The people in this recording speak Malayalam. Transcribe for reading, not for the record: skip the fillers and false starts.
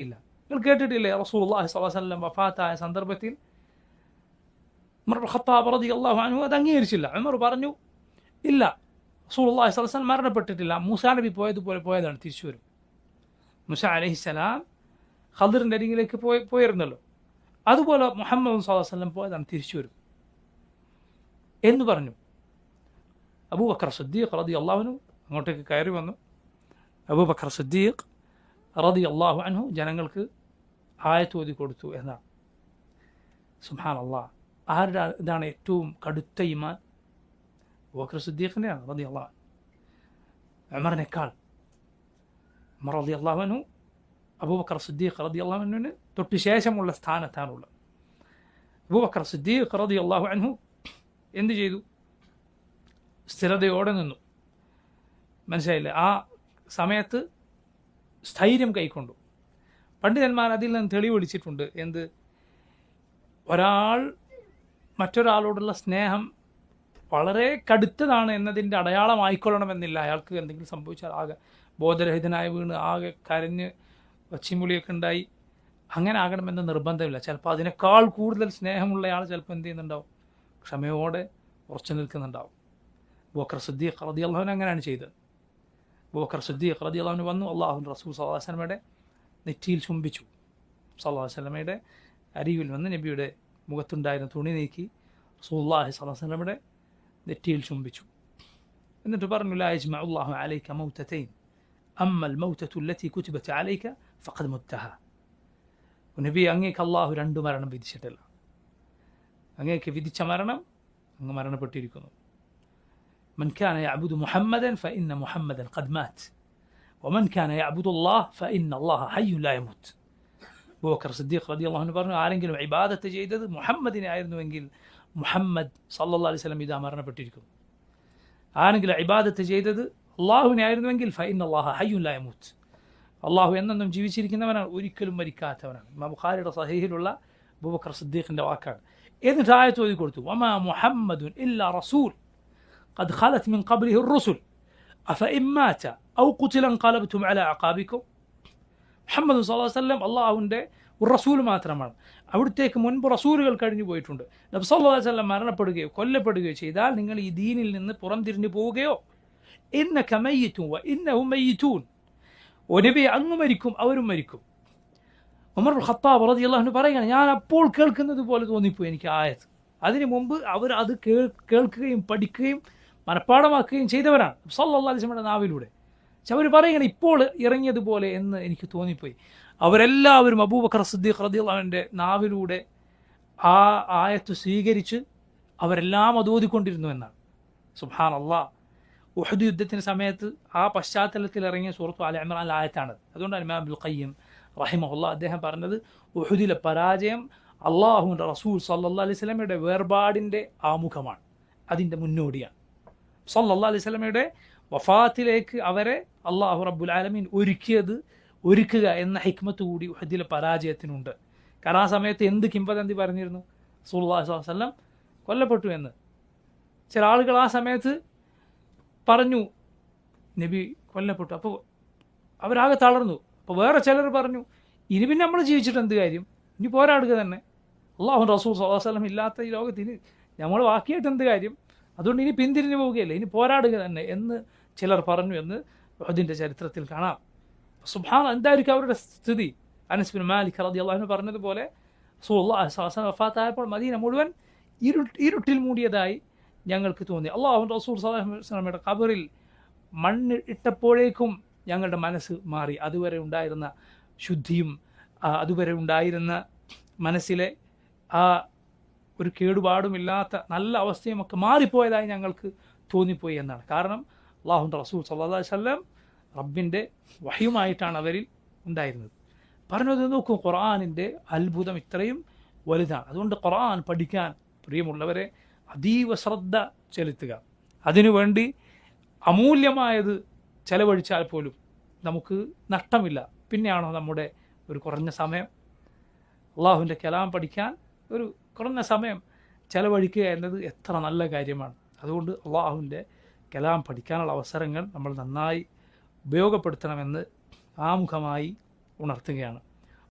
ഇല്ല. നിങ്ങൾ കേട്ടിട്ടില്ലേ റസൂലുള്ളാഹി സ്വല്ലല്ലാഹു അലൈഹി വസല്ലം വഫാത്തായ സന്ദർഭത്തിൽ ഉമർ ഖത്താബ് റളിയല്ലാഹു അൻഹു അത് അംഗീകരിച്ചില്ല. ഉമർ പറഞ്ഞു, ഇല്ല, റസൂലുള്ളാഹി സ്വല്ലല്ലാഹു അലൈഹി വസല്ലം മരണപ്പെട്ടിട്ടില്ല, മൂസാ നബി പോയതുപോലെ പോയതാണ്, തിരിച്ചു വരും. മൂസ അലൈഹിസ്സലാം ഖദറിൻ്റെ അരികിലേക്ക് പോയിരുന്നല്ലോ, അതുപോലെ മുഹമ്മദ് സ്വല്ലല്ലാഹു അലൈഹി വസല്ലം പോയതാണ്, തിരിച്ചു വരും എന്ന് പറഞ്ഞു. അബൂബക്കർ സിദ്ദീഖ് റളിയല്ലാഹു അൻഹു അങ്ങോട്ടേക്ക് കയറി വന്നു. അബൂബക്കർ സിദ്ദീഖ് റളിയല്ലാഹു അൻഹു ജനങ്ങൾക്ക് ആയത്ത് ഓതി കൊടുത്തു എന്നാണ്. സുബ്ഹാനല്ലാഹ്, ആരുടെ ഇതാണ് ഏറ്റവും കടുത്ത ഈമാൻ? അബൂബക്കർ സിദ്ദീഖിൻ്റെയാണ് റളിയല്ലാഹു അൻഹു. ഉമറിനേക്കാൾ ഉമർ റളിയല്ലാഹു അൻഹു അബൂബക്കർ സിദ്ദീഖ് റളിയല്ലാഹു അൻഹുവിന് തൊട്ട് ശേഷമുള്ള സ്ഥാനത്താണുള്ളത്. അബൂബക്കർ സിദ്ദീഖ് റളിയല്ലാഹു അൻഹു എന്ത് ചെയ്തു? സ്ഥിരതയോടെ നിന്നു. മനസ്സിലായില്ലേ? ആ സമയത്ത് സ്ഥൈര്യം കൈക്കൊണ്ടു. പണ്ഡിതന്മാർ അതിൽ നിന്ന് തെളിവെളിച്ചിട്ടുണ്ട്. എന്ത്? ഒരാൾ മറ്റൊരാളോടുള്ള സ്നേഹം വളരെ കടുത്തതാണ് എന്നതിൻ്റെ അടയാളമായിക്കൊള്ളണമെന്നില്ല. അയാൾക്ക് എന്തെങ്കിലും സംഭവിച്ചാൽ ആകെ ബോധരഹിതനായി വീണ് ആകെ കരഞ്ഞ് വച്ചിമുളിയൊക്കെ ഉണ്ടായി അങ്ങനെ ആകണമെന്ന് നിർബന്ധമില്ല. ചിലപ്പോൾ അതിനേക്കാൾ കൂടുതൽ സ്നേഹമുള്ളയാൾ ചിലപ്പോൾ എന്ത് ചെയ്യുന്നുണ്ടാവും? ക്ഷമയോടെ ഉറച്ചു നിൽക്കുന്നുണ്ടാവും. അബൂബക്കർ സിദ്ദീഖ് റളിയല്ലാഹു അൻഹു അങ്ങനെയാണ് ചെയ്തത്. അബൂബക്കർ സിദ്ദീഖ് റളിയല്ലാഹു അൻഹു വന്നു, അല്ലാഹുവിൻ്റെ റസൂൽ സ്വല്ലല്ലാഹു അലൈഹി വസല്ലമയുടെ നെറ്റിയിൽ ചുംബിച്ചു. സ്വല്ലല്ലാഹു അലൈഹി വസല്ലമയുടെ അരികിൽ വന്ന് നബിയുടെ മുഖത്തുണ്ടായിരുന്ന തുണി നീക്കി റസൂലുള്ളാഹി സ്വല്ലല്ലാഹു അലൈഹി വസല്ലമയുടെ നെറ്റിയിൽ ചുംബിച്ചു. എന്നിട്ട് പറഞ്ഞു, ലാ യജ്മഉല്ലാഹു അലൈക മൗതതൈൻ അമ്മൽ മൗതതു അല്ലതി കുതിബത് അലൈക ഫഖദ് മുത്തഹ. നബി, അങ്ങേക്ക് അല്ലാഹു രണ്ട് മരണം വിധിച്ചിട്ടില്ല. അങ്ങേക്ക് വിധിച്ച മരണം അങ്ങ് മരണപ്പെട്ടിരിക്കുന്നു. من كان يعبد محمدا فإن محمدا قد مات ومن كان يعبد الله فإن الله حي لا يموت. അബൂബക്കർ സിദ്ദീഖ് റളിയല്ലാഹു അൻഹു പറഞ്ഞു, ആരെങ്കിലും ഇബാദത്ത് ചെയ്തത് മുഹമ്മദിനെ ആയിരുന്നുവെങ്കിൽ മുഹമ്മദ് സല്ലല്ലാഹു അലൈഹി വസല്ലം ഇതാ മരണപ്പെട്ടിരിക്കുന്നു. ആരെങ്കിലും ഇബാദത്ത് ചെയ്തത് അള്ളാഹുവിനെ ആയിരുന്നുവെങ്കിൽ ഫഇന്ന അല്ലാഹ ഹയ്യുൻ ലാ യമൂത്ത്, അള്ളാഹു എന്നെന്നും ജീവിച്ചിരിക്കുന്നവനാണ്, ഒരിക്കലും മരിക്കാത്തവനാണ്. ഇമാം ബുഖാരിയുടെ സഹീഹിലുള്ള അബൂബക്കർ സിദ്ദീഖിൻ്റെ വാക്കാണ്. എന്നിട്ട് ആയത്ത് ഓതി കൊടുത്തു, വമാ മുഹമ്മദുൻ ഇല്ലാ റസൂൽ قد خلت من قبله الرسل أفإن مات أو قتل انقلبتم على أعقابكم. മുഹമ്മദ് സ്വല്ലല്ലാഹു അലൈഹി വസല്ലം അള്ളാഹുവിൻ്റെ ഒരു റസൂൽ മാത്രമാണ്. അവിടത്തേക്ക് മുൻപ് റസൂലുകൾ കഴിഞ്ഞു പോയിട്ടുണ്ട്. നബി സല്ലല്ലാഹു അലൈഹി വസല്ലം മരണപ്പെടുകയോ കൊല്ലപ്പെടുകയോ ചെയ്താൽ നിങ്ങൾ ഈ ദീനിൽ നിന്ന് പുറംതിരിഞ്ഞു പോവുകയോ, ഇന്നക മയ്യിതുൻ വ ഇന്നഹും മയ്യിതൂൻ, ഓ നബി, അങ്ങ് മരിക്കും അവരും മരിക്കും. ഉമർ ഖത്താബ് റളിയല്ലാഹു അൻഹു പറയുകയാണ്, ഞാൻ അപ്പോൾ കേൾക്കുന്നത് പോലെ തോന്നിപ്പോയി എനിക്ക് ആയത്ത്. അതിനു മുമ്പ് അവർ അത് കേൾക്കുകയും പഠിക്കുകയും മനഃപ്പാടമാക്കുകയും ചെയ്തവരാണ് സല്ലല്ലാഹു അലൈഹി വസല്ലമയുടെ നാവിലൂടെ. പക്ഷെ അവർ പറയുകയാണ്, ഇപ്പോൾ ഇറങ്ങിയതുപോലെ എന്ന് എനിക്ക് തോന്നിപ്പോയി. അവരെല്ലാവരും അബൂബക്കർ സിദ്ദീഖ് റളിയല്ലാഹു അൻഹുവിൻ്റെ നാവിലൂടെ ആ ആയത്ത് സ്വീകരിച്ച് അവരെല്ലാം അത് ഓതിക്കൊണ്ടിരുന്നു എന്നാണ്. സുബ്ഹാനല്ലാഹ്. ഉഹദ് യുദ്ധത്തിന് സമയത്ത് ആ പശ്ചാത്തലത്തിൽ ഇറങ്ങിയ സൂറത്ത് ആല ഇമ്രാൻ ആയത്താണ്. അതുകൊണ്ടാണ് ഇമാം ഇബ്നുൽ ഖയ്യിം റഹിമഹുല്ലാഹ് അദ്ദേഹം പറഞ്ഞത്, ഉഹദിലെ പരാജയം അള്ളാഹുവിൻ്റെ റസൂൽ സല്ലല്ലാഹു അലൈഹി വസല്ലമയുടെ വേർപാടിൻ്റെ ആമുഖമാണ്, അതിൻ്റെ മുന്നോടിയാണ്. സല്ലല്ലാഹു അലൈഹി വസല്ലമയുടെ വഫാത്തിലേക്ക് അവരെ അള്ളാഹു റബ്ബുൽ ആലമീൻ ഒരുക്കുക എന്ന ഹിക്മത്ത് കൂടി ഉഹദിലെ പരാജയത്തിനുണ്ട്. കാരണം ആ സമയത്ത് എന്ത് കിംവദന്തി പറഞ്ഞിരുന്നു? റസൂലുള്ളാഹി സ്വല്ലല്ലാഹു അലൈഹി വസല്ലം കൊല്ലപ്പെട്ടു എന്ന്. ചില ആളുകൾ ആ സമയത്ത് പറഞ്ഞു നബി കൊല്ലപ്പെട്ടു. അപ്പോൾ അവരാകെ തളർന്നു. അപ്പോൾ വേറെ ചിലർ പറഞ്ഞു, ഇനി പിന്നെ നമ്മൾ ജീവിച്ചിട്ട് എന്ത് കാര്യം, ഇനി പോരാടുക തന്നെ, അള്ളാഹു റസൂൽ സ്വല്ലല്ലാഹു അലൈഹി വസല്ലം ഇല്ലാത്ത ഈ ലോകത്തിന് നമ്മൾ ബാക്കിയായിട്ട് എന്ത് കാര്യം, അതുകൊണ്ട് ഇനി പിന്തിരിഞ്ഞു പോവുകയല്ലേ, ഇനി പോരാടുക തന്നെ എന്ന് ചിലർ പറഞ്ഞു എന്ന് ഉഹദിൻ്റെ ചരിത്രത്തിൽ കാണാം. സുബ്ഹാന, എന്തായിരിക്കും അവരുടെ സ്ഥിതി? അനസ് ബിൻ മാലിക് റളിയല്ലാഹു അൻഹു പറഞ്ഞതുപോലെ റസൂലുള്ളാഹി സ്വല്ലല്ലാഹു അലൈഹി വസല്ലം വഫാത്തായപ്പോൾ മദീന മുഴുവൻ ഇരുട്ടിൽ മൂടിയതായി ഞങ്ങൾക്ക് തോന്നി. അള്ളാഹു റസൂൽ സ്വല്ലല്ലാഹു അലൈഹി വസല്ലമയുടെ ഖബറിൽ മണ്ണ് ഇട്ടപ്പോഴേക്കും ഞങ്ങളുടെ മനസ്സ് മാറി. അതുവരെ ഉണ്ടായിരുന്ന ശുദ്ധിയും അതുവരെ ഉണ്ടായിരുന്ന മനസ്സിലെ ആ ഒരു കേടുപാടുമില്ലാത്ത നല്ല അവസ്ഥയുമൊക്കെ മാറിപ്പോയതായി ഞങ്ങൾക്ക് തോന്നിപ്പോയി എന്നാണ്. കാരണം അല്ലാഹുവിൻ്റെ റസൂൽ സല്ലല്ലാഹു അലൈഹി വസല്ലം റബ്ബിൻ്റെ വഹയുമായിട്ടാണ് അവരിൽ ഉണ്ടായിരുന്നത്. പറഞ്ഞത് നോക്കൂ, ഖുർആനിൻ്റെ അത്ഭുതം ഇത്രയും വലുതാണ്. അതുകൊണ്ട് ഖുർആൻ പഠിക്കാൻ പ്രിയമുള്ളവരെ അതീവ ശ്രദ്ധ ചെലുത്തുക. അതിനുവേണ്ടി അമൂല്യമായത് ചെലവഴിച്ചാൽ പോലും നമുക്ക് നഷ്ടമില്ല. പിന്നെയാണോ നമ്മുടെ ഒരു കുറഞ്ഞ സമയം അള്ളാഹുവിൻ്റെ കലാം പഠിക്കാൻ ഒരു കുറഞ്ഞ സമയം ചെലവഴിക്കുക എന്നത് എത്ര നല്ല കാര്യമാണ്. അതുകൊണ്ട് അള്ളാഹുവിൻ്റെ കലാം പഠിക്കാനുള്ള അവസരങ്ങൾ നമ്മൾ നന്നായി ഉപയോഗപ്പെടുത്തണമെന്ന് ആമുഖമായി ഉണർത്തുകയാണ്.